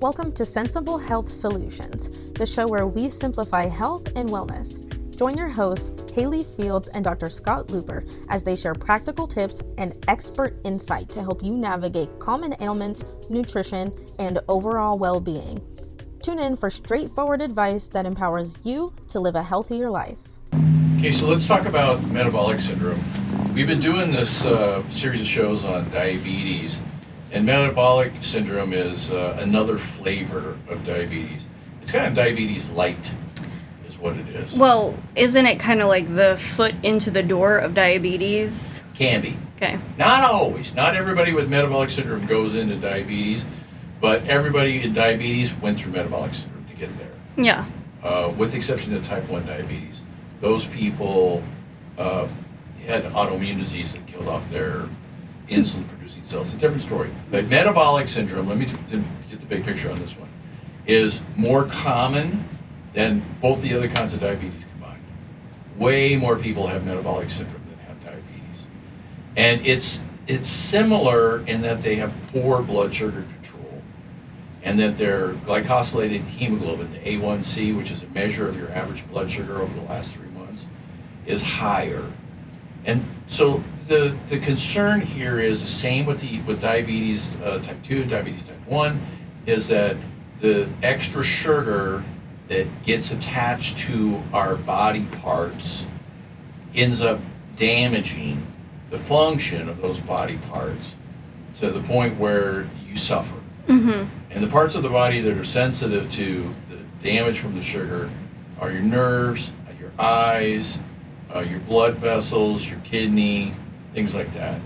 Welcome to Sensible Health Solutions, the show where we simplify health and wellness. Join your hosts, Hallie Fields and Dr. Scott Luper, as they share practical tips and expert insight to help you navigate common ailments, nutrition, and overall well-being. Tune in for straightforward advice that empowers you to live a healthier life. Okay, so let's talk about metabolic syndrome. We've been doing this series of shows on diabetes, and metabolic syndrome is another flavor of diabetes. It's kind of diabetes light, is what it is. Well, isn't it kind of like the foot into the door of diabetes? Can be. Okay. Not always. Not everybody with metabolic syndrome goes into diabetes, but everybody in diabetes went through metabolic syndrome to get there. Yeah. With the exception of type 1 diabetes. Those people had autoimmune disease that killed off their insulin-producing cells. It's a different story. But metabolic syndrome, let me get the big picture on this one, is more common than both the other kinds of diabetes combined. Way more people have metabolic syndrome than have diabetes. And it's similar in that they have poor blood sugar control and that their glycosylated hemoglobin, the A1C, which is a measure of your average blood sugar over the last 3 months, is higher. And so the concern here is the same with diabetes type 2, diabetes type 1, is that the extra sugar that gets attached to our body parts ends up damaging the function of those body parts to the point where you suffer. Mm-hmm. And the parts of the body that are sensitive to the damage from the sugar are your nerves, your eyes, your blood vessels, your kidney, things like that.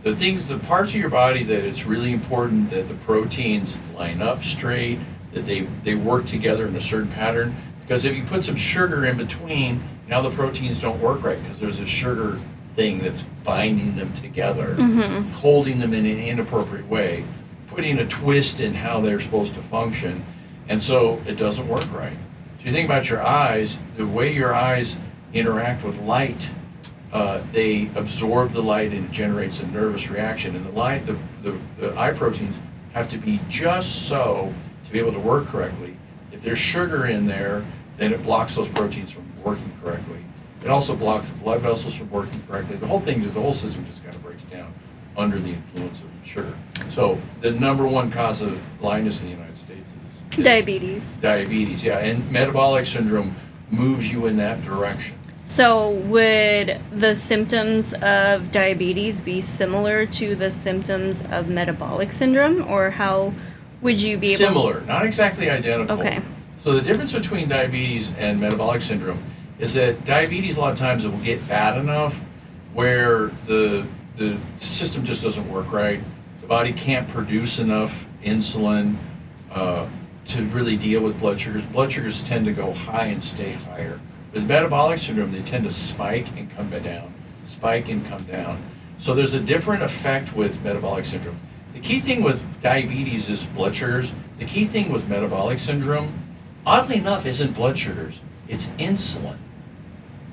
The parts of your body that it's really important that the proteins line up straight, that they work together in a certain pattern, because if you put some sugar in between, now the proteins don't work right because there's a sugar thing that's binding them together, Mm-hmm. holding them in an inappropriate way, putting a twist in how they're supposed to function, and so it doesn't work right. So you think about your eyes, the way your eyes interact with light, they absorb the light and it generates a nervous reaction, and the eye proteins have to be just so to be able to work correctly. If there's sugar in there, then it blocks those proteins from working correctly. It also blocks the blood vessels from working correctly. The whole system just kind of breaks down under the influence of sugar. So the number one cause of blindness in the United States is Diabetes. Diabetes, yeah, and metabolic syndrome moves you in that direction. So would the symptoms of diabetes be similar to the symptoms of metabolic syndrome, or how would you be able... Similar, not exactly identical. Okay. So the difference between diabetes and metabolic syndrome is that diabetes a lot of times it will get bad enough where the system just doesn't work right. The body can't produce enough insulin to really deal with blood sugars. Blood sugars tend to go high and stay higher. With metabolic syndrome, they tend to spike and come down, spike and come down. So there's a different effect with metabolic syndrome. The key thing with diabetes is blood sugars. The key thing with metabolic syndrome, oddly enough, isn't blood sugars. It's insulin.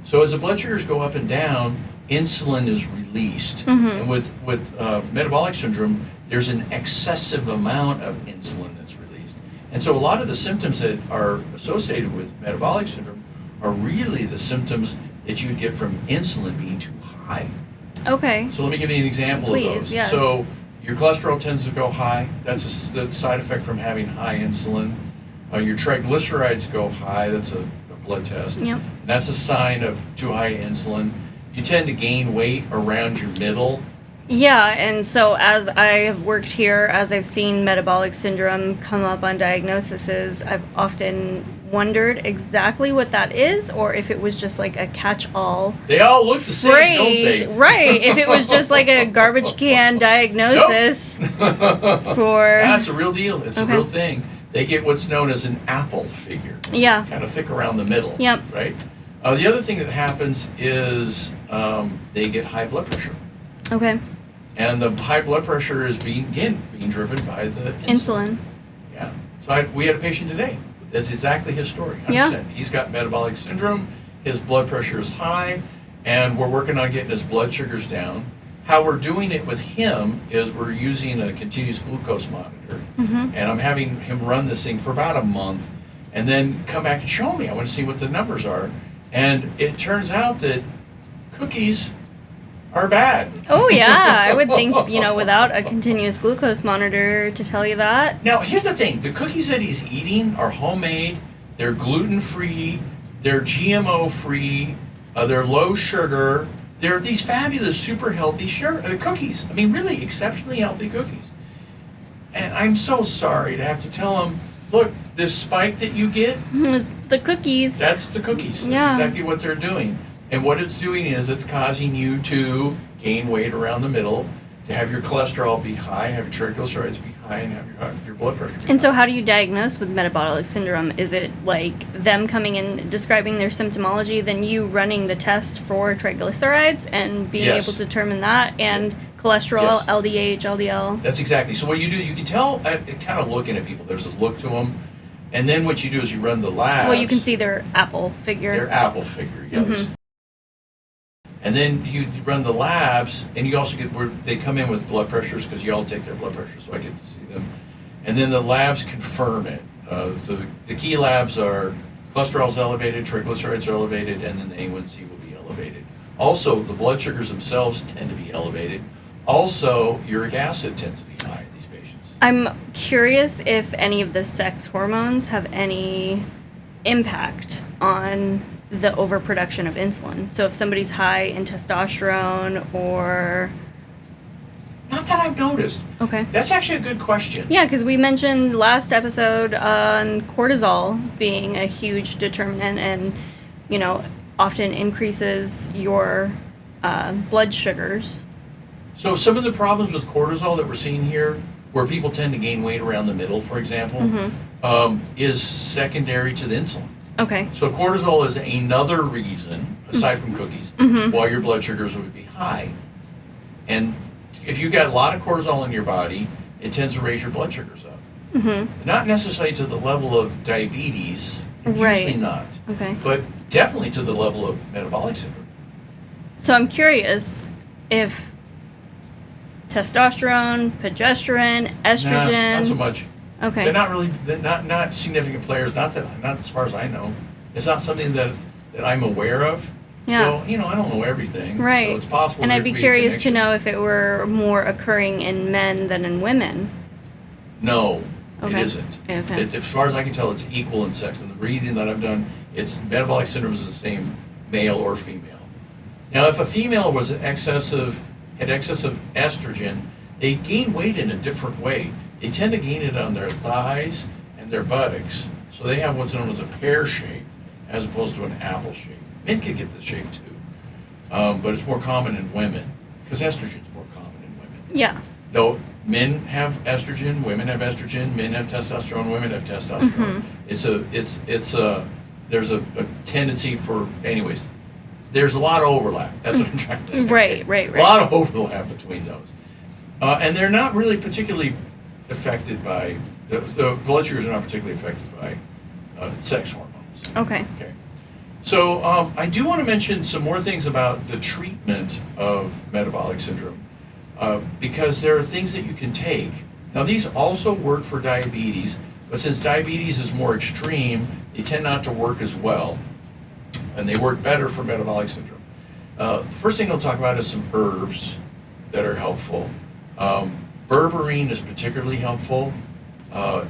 So as the blood sugars go up and down, insulin is released. Mm-hmm. And with metabolic syndrome, there's an excessive amount of insulin that's released. And so a lot of the symptoms that are associated with metabolic syndrome are really the symptoms that you would get from insulin being too high. Okay. So let me give you an example of those. Yes. So your cholesterol tends to go high. That's the side effect from having high insulin. Your triglycerides go high. That's a blood test. Yep. That's a sign of too high insulin. You tend to gain weight around your middle. Yeah, and so as I have worked here, as I've seen metabolic syndrome come up on diagnoses, I've often wondered exactly what that is, or if it was just like a catch-all They all look the same, phrase. don't they? Right, if it was just like a garbage can diagnosis for... That's a real deal. It's Okay. a real thing. They get what's known as an apple figure. Yeah. Kind of thick around the middle. Yep. Right? The other thing that happens is they get high blood pressure. Okay. And the high blood pressure is being driven by the insulin. Yeah. So we had a patient today. That's exactly his story. 100%. Yeah. He's got metabolic syndrome. His blood pressure is high, and we're working on getting his blood sugars down. how we're doing it with him is we're using a continuous glucose monitor, and I'm having him run this thing for about a month, and then come back and show me. I want to see what the numbers are, and it turns out that cookies are bad. Oh yeah, I would think, without a continuous glucose monitor to tell you that. Now, here's the thing. The cookies that he's eating are homemade. They're gluten-free. They're GMO-free. They're low sugar. They're these fabulous, super healthy cookies. I mean, really exceptionally healthy cookies. And I'm so sorry to have to tell him, look, this spike that you get, It's the cookies. that's the cookies. That's Yeah. exactly what they're doing. And what it's doing is it's causing you to gain weight around the middle, to have your cholesterol be high, have your triglycerides be high, and have your blood pressure be high. And so how do you diagnose with metabolic syndrome? Is it like them coming in describing their symptomology, then you running the test for triglycerides and being Yes. able to determine that, and cholesterol, Yes. LDH, LDL? That's exactly. So what you do, you can tell kind of looking at people. There's a look to them. And then what you do is you run the labs. Well, you can see their Apple figure. Their Apple figure, yes. And then you run the labs, and you also get where they come in with blood pressures, because you all take their blood pressure, so I get to see them. And then the labs confirm it. The key labs are cholesterol's elevated, triglycerides are elevated, and then the A1C will be elevated. Also, the blood sugars themselves tend to be elevated. Also, uric acid tends to be high in these patients. I'm curious if any of the sex hormones have any impact on the overproduction of insulin. So if somebody's high in testosterone or... Not that I've noticed. Okay. That's actually a good question. Yeah, because we mentioned last episode on cortisol being a huge determinant and, often increases your blood sugars. So some of the problems with cortisol that we're seeing here, where people tend to gain weight around the middle, for example, is secondary to the insulin. Okay. So cortisol is another reason, aside from cookies, why your blood sugars would be high. And if you've got a lot of cortisol in your body, it tends to raise your blood sugars up. Not necessarily to the level of diabetes, Right. usually not, Okay. but definitely to the level of metabolic syndrome. So I'm curious if testosterone, progesterone, estrogen... Not so much. Okay. They're not significant players, not as far as I know. It's not something that I'm aware of. Yeah. So, I don't know everything. Right. So it's possible. And there I'd be could a curious to connection. know if it were more occurring in men than in women. No, Okay. it isn't. Okay. As far as I can tell, it's equal in sex. And the reading that I've done, it's metabolic syndrome is the same, male or female. Now, if a female had excessive estrogen, they gain weight in a different way. They tend to gain it on their thighs and their buttocks. So they have what's known as a pear shape as opposed to an apple shape. Men can get this shape too, but it's more common in women because estrogen is more common in women. Yeah. No, men have estrogen, women have estrogen, men have testosterone, women have testosterone. There's a tendency for, anyways, there's a lot of overlap. That's what I'm trying to say. Right. A lot of overlap between those. And they're not really particularly affected by, the blood sugars are not particularly affected by sex hormones. Okay. Okay. So I do want to mention some more things about the treatment of metabolic syndrome because there are things that you can take. Now these also work for diabetes, but since diabetes is more extreme, they tend not to work as well, and they work better for metabolic syndrome. The first thing I'll talk about is some herbs that are helpful. Berberine is particularly helpful.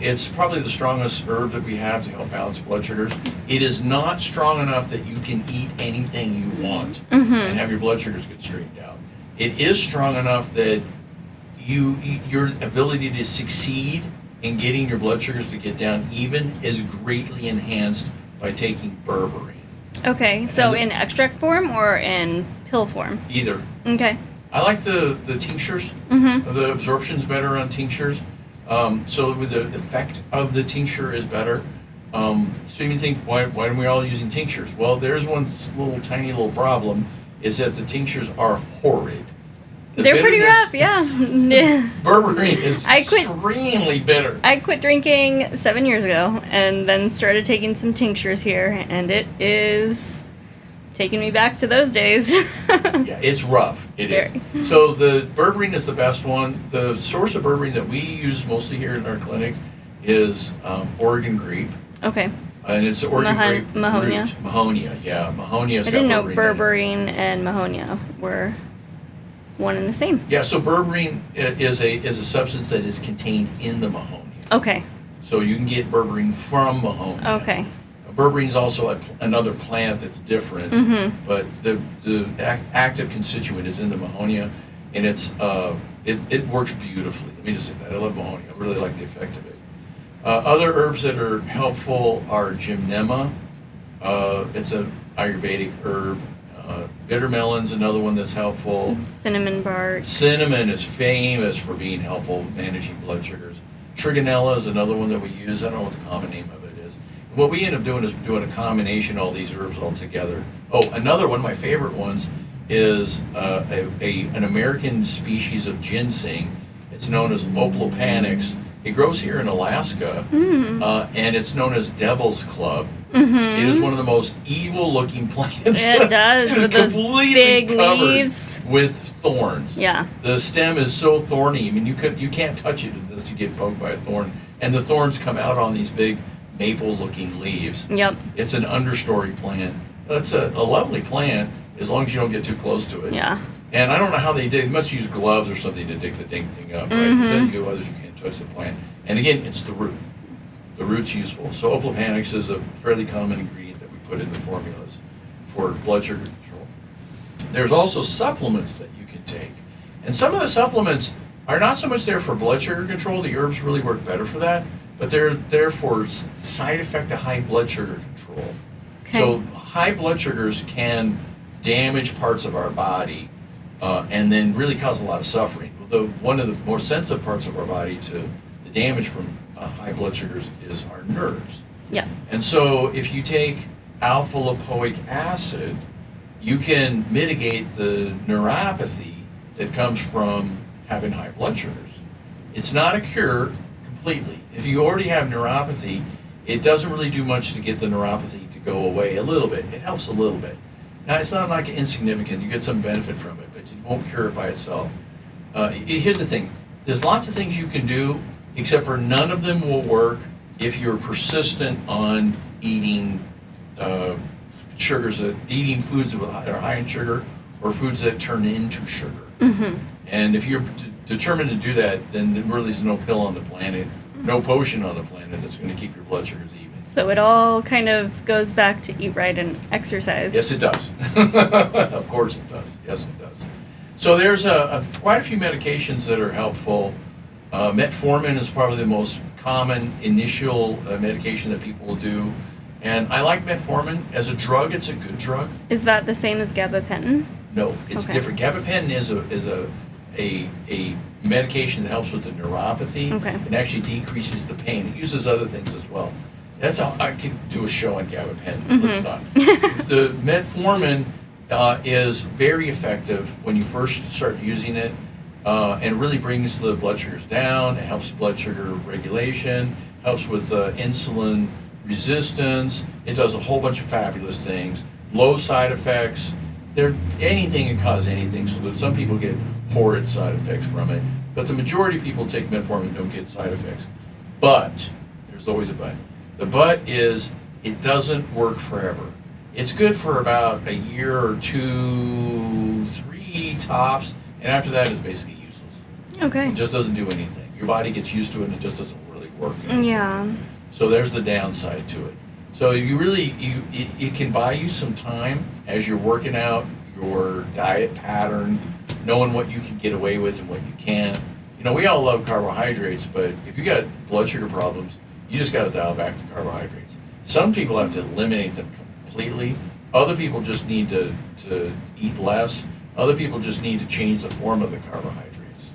It's probably the strongest herb that we have to help balance blood sugars. It is not strong enough that you can eat anything you want and have your blood sugars get straightened out. It is strong enough that your ability to succeed in getting your blood sugars to get down even is greatly enhanced by taking berberine. Okay. So And- in extract form or in pill form? Either. Okay. I like the tinctures. The absorption's better on tinctures. So with the effect of the tincture is better. So you can think, why are we all using tinctures? Well, there's one tiny little problem, is that the tinctures are horrid. The They're pretty bitterness- rough, yeah. Berberine is I quit- extremely bitter. I quit drinking 7 years ago and then started taking some tinctures here, and it is taking me back to those days. Yeah, it's rough. It is. So the berberine is the best one. The source of berberine that we use mostly here in our clinic is Oregon grape. Okay. And it's Oregon grape Mahonia. root. Mahonia, yeah. Mahonia's I got didn't know berberine in it. berberine and Mahonia were one and the same. Yeah, so berberine is a substance that is contained in the Mahonia. Okay. So you can get berberine from Mahonia. Okay. Berberine is also another plant that's different, but the active constituent is in the Mahonia, and it works beautifully. Let me just say that. I love Mahonia. I really like the effect of it. Other herbs that are helpful are gymnema. It's an Ayurvedic herb. Bitter melon's another one that's helpful. Cinnamon bark. Cinnamon is famous for being helpful managing blood sugars. Trigonella is another one that we use. I don't know what the common name of it is. What we end up doing is doing a combination of all these herbs all together. Oh, another one of my favorite ones is an American species of ginseng. It's known as Oplopanix. It grows here in Alaska, and it's known as Devil's Club. It is one of the most evil-looking plants. It does, with those big covered leaves. with thorns. Yeah. The stem is so thorny. I mean, you can't touch it unless you get poked by a thorn. And the thorns come out on these big maple-looking leaves. Yep. It's an understory plant. It's a lovely plant as long as you don't get too close to it. Yeah. And I don't know how they did. They must use gloves or something to dig the dang thing up, right? Because you others you can't touch the plant. And again, it's the root. The root's useful. So Oplopanix is a fairly common ingredient that we put in the formulas for blood sugar control. There's also supplements that you can take. And some of the supplements are not so much there for blood sugar control. The herbs really work better for that. But they're there for side effect of high blood sugar control. Okay. So high blood sugars can damage parts of our body and then really cause a lot of suffering. One of the more sensitive parts of our body to the damage from high blood sugars is our nerves. Yeah. And so if you take alpha lipoic acid, you can mitigate the neuropathy that comes from having high blood sugars. It's not a cure completely. If you already have neuropathy, it doesn't really do much to get the neuropathy to go away a little bit. It helps a little bit. Now, it's not like insignificant. You get some benefit from it, but it won't cure it by itself. Here's the thing. There's lots of things you can do, except for none of them will work if you're persistent on eating eating foods that are high in sugar or foods that turn into sugar. And if you're determined to do that, then there really is no pill on the planet, no potion on the planet that's going to keep your blood sugars even. So it all kind of goes back to eat right and exercise. Yes, it does. Of course it does. Yes, it does. So there's quite a few medications that are helpful. Metformin is probably the most common initial medication that people will do. And I like metformin. As a drug, it's a good drug. Is that the same as gabapentin? No, it's Okay. different. Gabapentin is a medication that helps with the neuropathy Okay. and actually decreases the pain. It uses other things as well. That's how I could do a show on gabapentin. Let's not. The metformin is very effective when you first start using it, and really brings the blood sugars down. It helps blood sugar regulation, helps with insulin resistance. It does a whole bunch of fabulous things. Low side effects. Anything can cause anything, so that some people get horrid side effects from it, but the majority of people take metformin and don't get side effects. But there's always a but. The but is it doesn't work forever. It's good for about a year or 2, 3 tops, and after that it's basically useless. Okay. It just doesn't do anything. Your body gets used to it and it just doesn't really work anymore. Yeah. So there's the downside to it. So it can buy you some time as you're working out your diet pattern, knowing what you can get away with and what you can't. You know, we all love carbohydrates, but if you got blood sugar problems, you just got to dial back the carbohydrates. Some people have to eliminate them completely. Other people just need to eat less. Other people just need to change the form of the carbohydrates.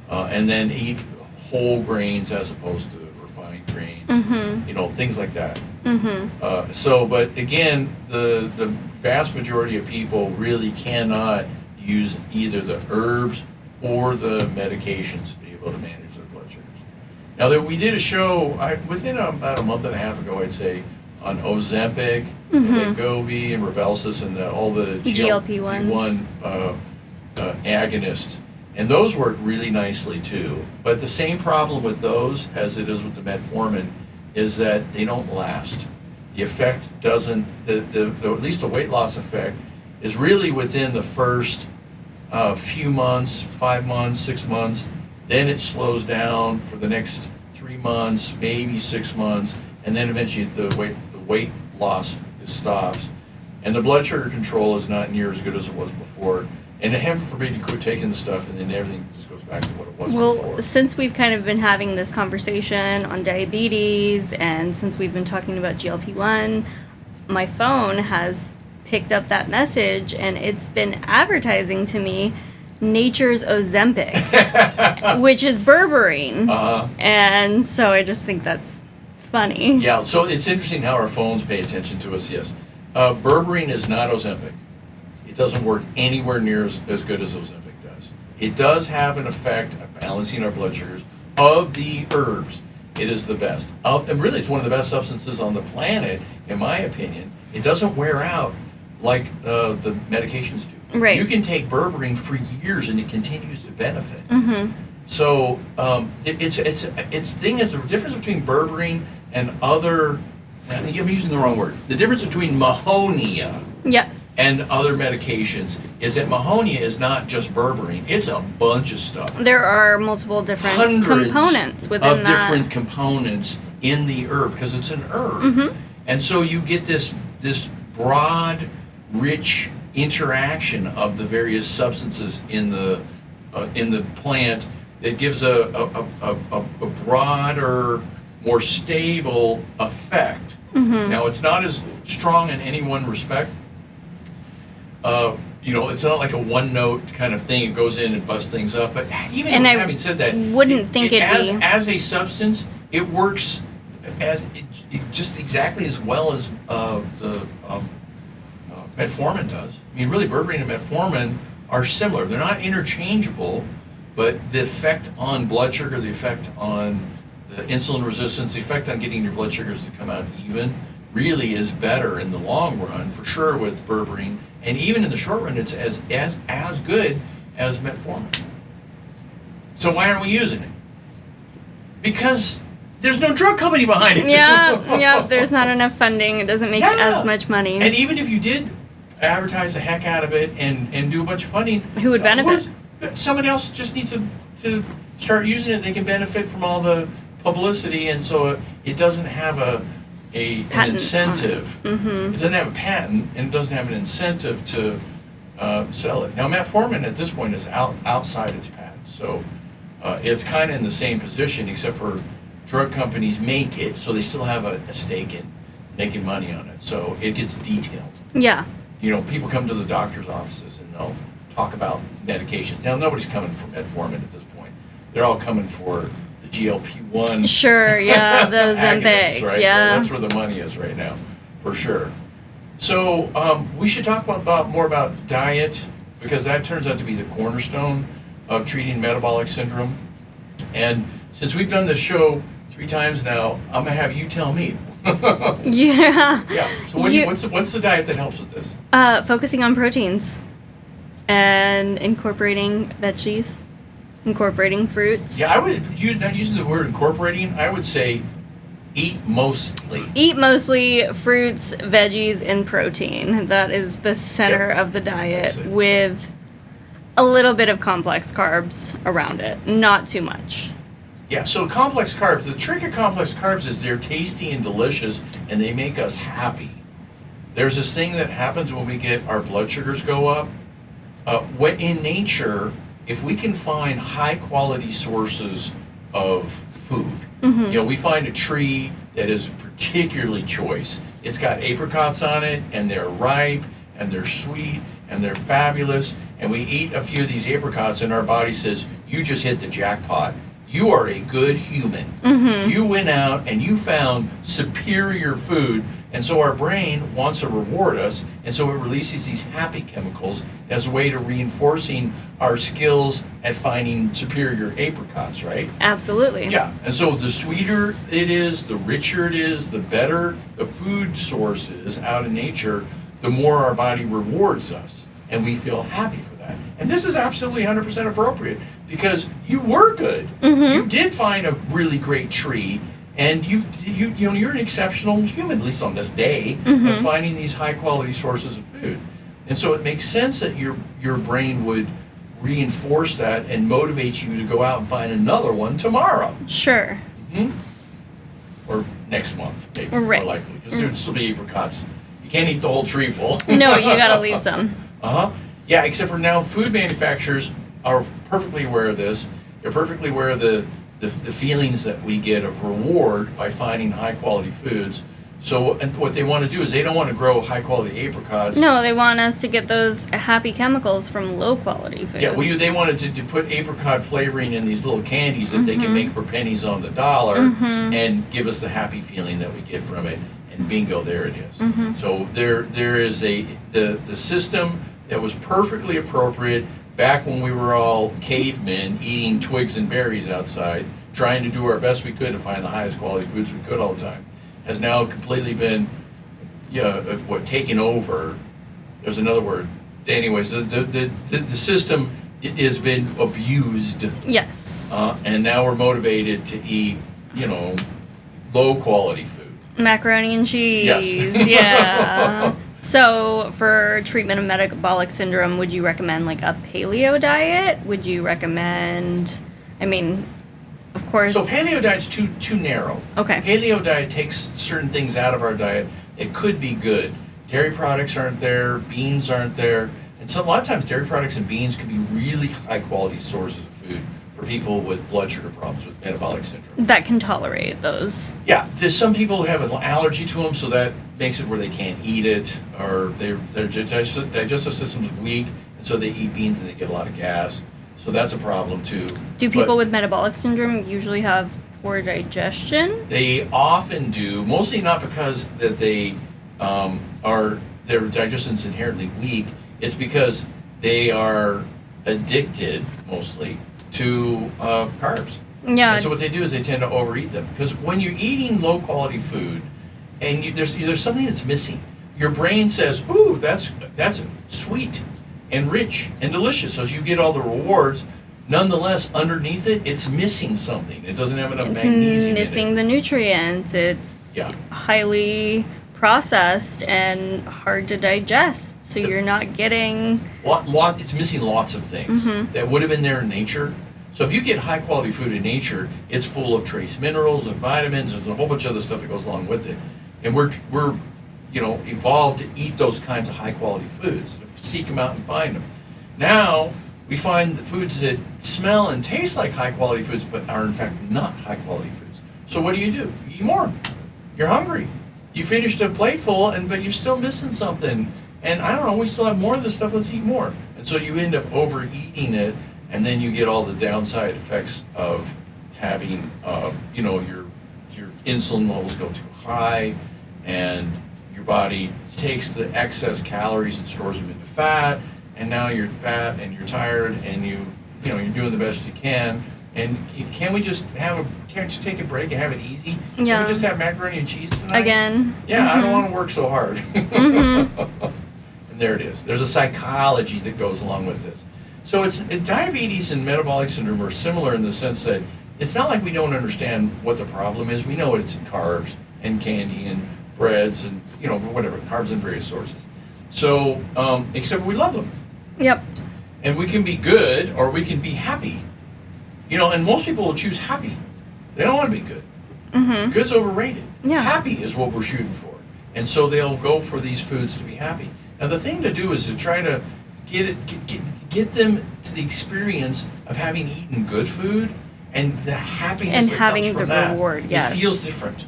And then eat whole grains as opposed to refined grains. You know, things like that. But again, the vast majority of people really cannot use either the herbs or the medications to be able to manage their blood sugars. Now, we did a show within about a month and a half ago, I'd say, on Ozempic, Wegovy, and Rybelsus, and all the GLP-1 agonists. And those work really nicely too. But the same problem with those as it is with the metformin is that they don't last. The effect doesn't, at least the weight loss effect, is really within the first few months, 5 months, 6 months. Then it slows down for the next 3 months, maybe 6 months, and then eventually the weight loss stops. And the blood sugar control is not near as good as it was before. And heaven forbid you quit taking the stuff and then everything just goes back to what it was before. Well, since we've kind of been having this conversation on diabetes and since we've been talking about GLP-1, my phone has picked up that message and it's been advertising to me Nature's Ozempic, which is berberine. And so I just think that's funny. Yeah, so it's interesting how our phones pay attention to us, yes. Berberine is not Ozempic. It doesn't work anywhere near as good as Ozempic does. It does have an effect of balancing our blood sugars. Of the herbs, it is the best. And really, it's one of the best substances on the planet, in my opinion. It doesn't wear out like the medications do. Right. You can take berberine for years and it continues to benefit. So it's thing is the difference between berberine and other. I'm using the wrong word. The difference between Mahonia. Yes. And other medications is that Mahonia is not just berberine; it's a bunch of stuff. There are multiple different components within that. Different components in the herb because it's an herb, and so you get this broad, rich interaction of the various substances in the plant that gives a broader, more stable effect. Now, it's not as strong in any one respect. It's not like a one-note kind of thing. It goes in and busts things up. But even having said that, as a substance, it works just exactly as well as the metformin does. I mean, really, berberine and metformin are similar. They're not interchangeable, but the effect on blood sugar, the effect on the insulin resistance, the effect on getting your blood sugars to come out even, really is better in the long run, for sure, with berberine. And even in the short run, it's as good as metformin. So why aren't we using it? Because there's no drug company behind it. Yeah, there's not enough funding. It doesn't make as much money. And even if you did advertise the heck out of it and do a bunch of funding, who would benefit? Somebody else just needs to start using it. They can benefit from all the publicity, and so it doesn't have an incentive. It doesn't have a patent, and it doesn't have an incentive to sell it. Now, metformin at this point is outside its patent, so it's kind of in the same position, except for drug companies make it, so they still have a stake in making money on it. So it gets detailed. Yeah. People come to the doctor's offices and they'll talk about medications. Now, nobody's coming for metformin at this point. They're all coming for the GLP-1. Sure, yeah, those agonists, right? Yeah. Well, that's where the money is right now, for sure. So we should talk more about diet, because that turns out to be the cornerstone of treating metabolic syndrome. And since we've done this show 3 times now, I'm going to have you tell me. Yeah. So what's the diet that helps with this? Focusing on proteins and incorporating veggies, incorporating fruits. Yeah, I would use, not using the word incorporating, I would say eat mostly. Eat mostly fruits, veggies, and protein. That is the center of the diet, with a little bit of complex carbs around it. Not too much. Yeah, so complex carbs, the trick of complex carbs is they're tasty and delicious, and they make us happy. There's this thing that happens when we get our blood sugars go up. In nature, if we can find high quality sources of food, we find a tree that is particularly choice. It's got apricots on it, and they're ripe, and they're sweet, and they're fabulous, and we eat a few of these apricots, and our body says, you just hit the jackpot. You are a good human. You went out and you found superior food, And so our brain wants to reward us, and so it releases these happy chemicals as a way to reinforcing our skills at finding superior apricots, right? Absolutely. Yeah, and so the sweeter it is, the richer it is, the better the food source is out in nature, the more our body rewards us, and we feel happy for that. And this is absolutely 100% appropriate because you were good. You did find a really great tree, and you're an exceptional human, at least on this day, of finding these high quality sources of food. And so it makes sense that your brain would reinforce that and motivate you to go out and find another one tomorrow. Sure. Or next month, maybe, Right. more likely, because there would still be apricots. You can't eat the whole tree full. No, you gotta leave some. Yeah, except for now, food manufacturers are perfectly aware of this. They're perfectly aware of the feelings that we get of reward by finding high quality foods. So, and what they want to do is they don't want to grow high quality apricots. No, they want us to get those happy chemicals from low quality foods. Yeah, well, they wanted to put apricot flavoring in these little candies that they can make for pennies on the dollar and give us the happy feeling that we get from it. And bingo, there it is. So there is the system that was perfectly appropriate back when we were all cavemen eating twigs and berries outside, trying to do our best we could to find the highest quality foods we could all the time, has now completely been taken over. There's another word. Anyways, the system has been abused. Yes. And now we're motivated to eat, low quality food. Macaroni and cheese. Yes. Yeah. So for treatment of metabolic syndrome, would you recommend like a paleo diet? Would you recommend, of course. So paleo diet's too narrow. Okay. Paleo diet takes certain things out of our diet that could be good. Dairy products aren't there, beans aren't there, and so a lot of times dairy products and beans can be really high quality sources of food for people with blood sugar problems, with metabolic syndrome. That can tolerate those. Yeah, there's some people who have an allergy to them, so that makes it where they can't eat it, or their digestive system's weak, and so they eat beans and they get a lot of gas. So that's a problem too. Do people with metabolic syndrome usually have poor digestion? They often do, mostly not because that they their digestion's inherently weak. It's because they are addicted mostly to carbs. Yeah. And so what they do is they tend to overeat them, because when you're eating low quality food and there's something that's missing, your brain says, "Ooh, that's sweet and rich and delicious." So as you get all the rewards, nonetheless, underneath it, it's missing something. It doesn't have enough magnesium missing in it. the nutrients. It's highly processed and hard to digest. So you're not getting... It's missing lots of things that would have been there in nature. So if you get high quality food in nature, it's full of trace minerals and vitamins. There's a whole bunch of other stuff that goes along with it. And we're evolved to eat those kinds of high quality foods, to seek them out and find them. Now, we find the foods that smell and taste like high quality foods, but are in fact not high quality foods. So what do? You eat more. You're hungry. You finished a plate full, but you're still missing something. And I don't know, we still have more of this stuff, let's eat more. And so you end up overeating it, and then you get all the downside effects of having, your insulin levels go too high, and your body takes the excess calories and stores them into fat, and now you're fat and you're tired, and you're doing the best you can. And can't we just take a break and have it easy? Yeah. Can we just have macaroni and cheese tonight? Again. Yeah, I don't want to work so hard. And there it is. There's a psychology that goes along with this. So diabetes and metabolic syndrome are similar in the sense that it's not like we don't understand what the problem is. We know it's in carbs and candy and breads and whatever, carbs in various sources. So except for we love them. Yep. And we can be good or we can be happy. And most people will choose happy. They don't want to be good. Good's overrated. Yeah. Happy is what we're shooting for. And so they'll go for these foods to be happy. Now the thing to do is to try to get them to the experience of having eaten good food and the happiness and that having comes from the that. reward. Yes. It feels different.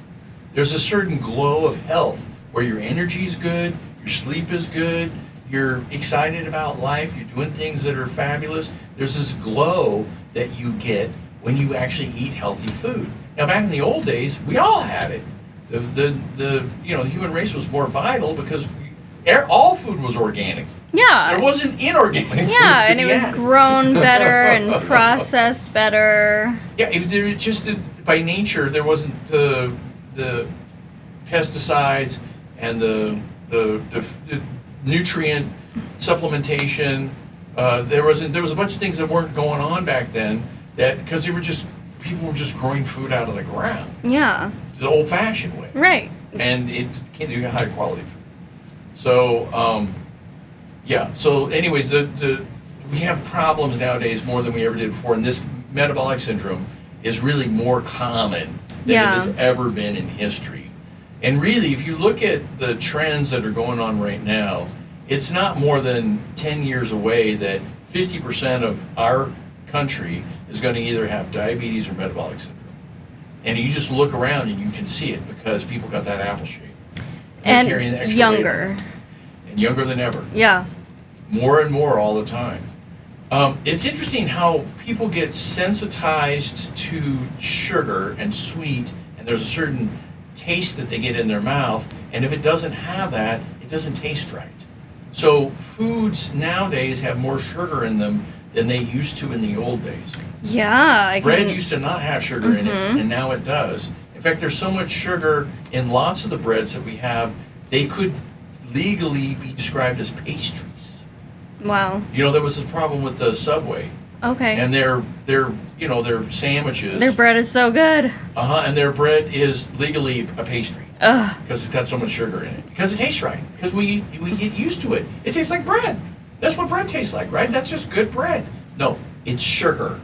There's a certain glow of health where your energy's good, your sleep is good, you're excited about life, you're doing things that are fabulous. There's this glow that you get when you actually eat healthy food. Now, back in the old days, we all had it. the human race was more vital because all food was organic. Yeah. There wasn't inorganic food. Yeah, and it was grown better and processed better. Yeah, if there just by nature there wasn't the pesticides and the nutrient supplementation. There was a bunch of things that weren't going on back then that because people were just growing food out of the ground. Yeah. The old-fashioned way. Right. And it can't do high quality food. So yeah. So anyways, we have problems nowadays more than we ever did before, and this metabolic syndrome is really more common than it has ever been in history. And really, if you look at the trends that are going on right now, it's not more than 10 years away that 50% of our country is going to either have diabetes or metabolic syndrome. And you just look around and you can see it because people got that apple shape. And younger. And younger than ever. Yeah. More and more all the time. It's interesting how people get sensitized to sugar and sweet, and there's a certain taste that they get in their mouth, and if it doesn't have that, it doesn't taste right. So foods nowadays have more sugar in them than they used to in the old days. Yeah. Bread used to not have sugar in it, and now it does. In fact, there's so much sugar in lots of the breads that we have, they could legally be described as pastries. Wow. There was a problem with the Subway. Okay. And their sandwiches. Their bread is so good. And their bread is legally a pastry. Ugh. Because it's got so much sugar in it. Because it tastes right. Because we get used to it. It tastes like bread. That's what bread tastes like, right? That's just good bread. No, it's sugar.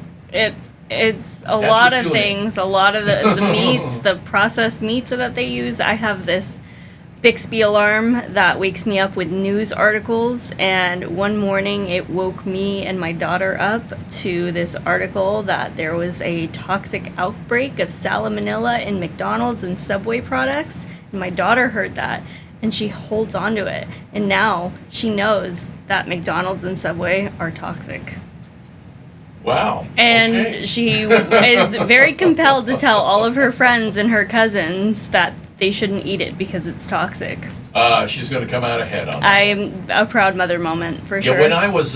It's a lot of things. A lot of the meats, the processed meats that they use. I have this Bixby alarm that wakes me up with news articles, and one morning it woke me and my daughter up to this article that there was a toxic outbreak of salmonella in McDonald's and Subway products, and my daughter heard that and she holds on to it, and now she knows that McDonald's and Subway are toxic. Wow. And okay. She is very compelled to tell all of her friends and her cousins that they shouldn't eat it because it's toxic. She's going to come out ahead on that. I'm a proud mother moment, for sure. Yeah, when I was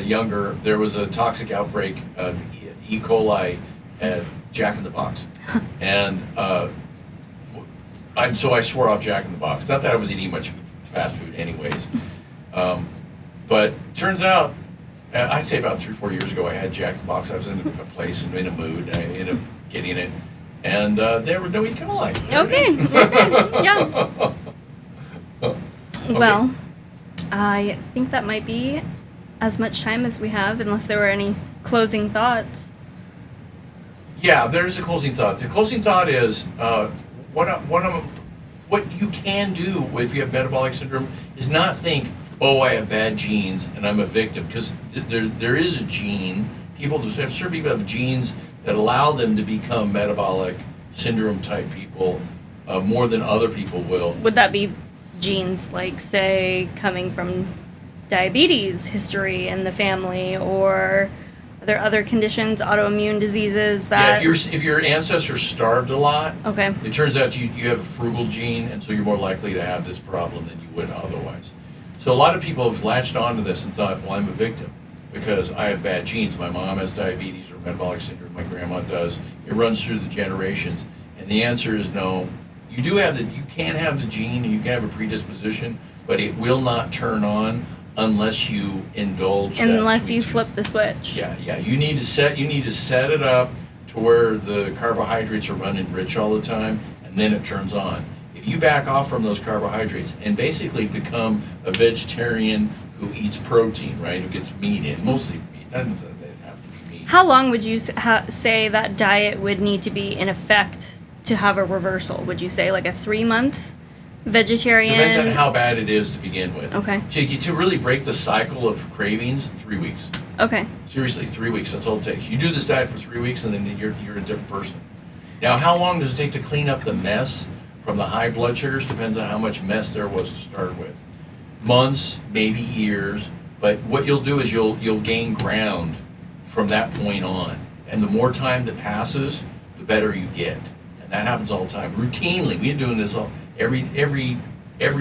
younger, there was a toxic outbreak of E. coli at Jack in the Box. And so I swore off Jack in the Box. Not that I was eating much fast food anyways. But turns out, I'd say about 3-4 years ago, I had Jack in the Box. I was in a place and in a mood, and I ended up getting it. And there were no E. coli. Okay. Yeah. Okay. Well, I think that might be as much time as we have, unless there were any closing thoughts. Yeah, there's a closing thought. The closing thought is what you can do if you have metabolic syndrome is not think, oh, I have bad genes and I'm a victim, because there is a gene. Certain people have genes that allow them to become metabolic syndrome type people more than other people will. Would that be genes like, say, coming from diabetes history in the family, or are there other conditions, autoimmune diseases that... Yeah, if your ancestors starved a lot, okay, it turns out you have a frugal gene, and so you're more likely to have this problem than you would otherwise. So a lot of people have latched onto this and thought, well, I'm a victim because I have bad genes. My mom has diabetes or metabolic syndrome. My grandma does. It runs through the generations. And the answer is no. You can have the gene and you can have a predisposition, but it will not turn on unless you indulge. Unless you flip the switch. Yeah. You need to set it up to where the carbohydrates are running rich all the time, and then it turns on. If you back off from those carbohydrates and basically become a vegetarian who eats protein, right, who gets meat in, mostly meat, doesn't have to be meat. How long would you say that diet would need to be in effect to have a reversal? Would you say like a 3-month vegetarian? Depends on how bad it is to begin with. Okay. To really break the cycle of cravings, 3 weeks. Okay. Seriously, 3 weeks, that's all it takes. You do this diet for 3 weeks and then you're a different person. Now, how long does it take to clean up the mess from the high blood sugars? Depends on how much mess there was to start with. Months, maybe years, but what you'll do is you'll gain ground from that point on. And the more time that passes, the better you get. And That happens all the time, routinely. We're doing this every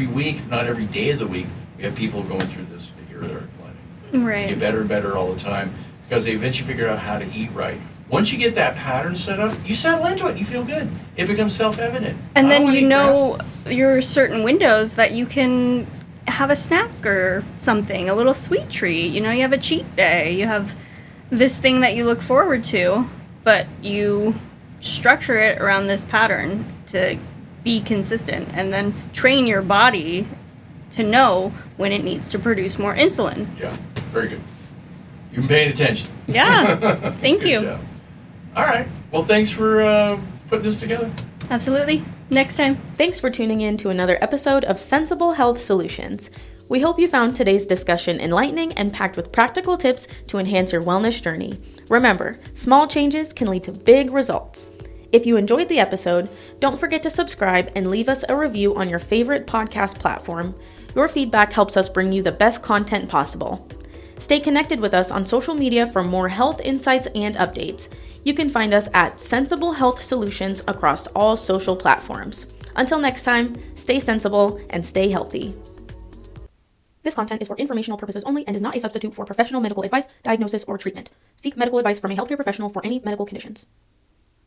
week, if not every day of the week. We have people going through this here at our clinic. Right. They get better and better all the time because they eventually figure out how to eat right. Once you get that pattern set up, you settle into it. You feel good. It becomes self-evident. And then you know your certain windows that you can have a snack or something, a little sweet treat. You know, you have a cheat day. You have this thing that you look forward to, but you structure it around this pattern to be consistent and then train your body to know when it needs to produce more insulin. Yeah, very good. You've been paying attention. Yeah, thank Good you. job. All right. Well, thanks for putting this together. Absolutely. Next time. Thanks for tuning in to another episode of Sensible Health Solutions. We hope you found today's discussion enlightening and packed with practical tips to enhance your wellness journey. Remember, small changes can lead to big results. If you enjoyed the episode, don't forget to subscribe and leave us a review on your favorite podcast platform. Your feedback helps us bring you the best content possible. Stay connected with us on social media for more health insights and updates. You can find us at Sensible Health Solutions across all social platforms. Until next time, stay sensible and stay healthy. This content is for informational purposes only and is not a substitute for professional medical advice, diagnosis, or treatment. Seek medical advice from a healthcare professional for any medical conditions.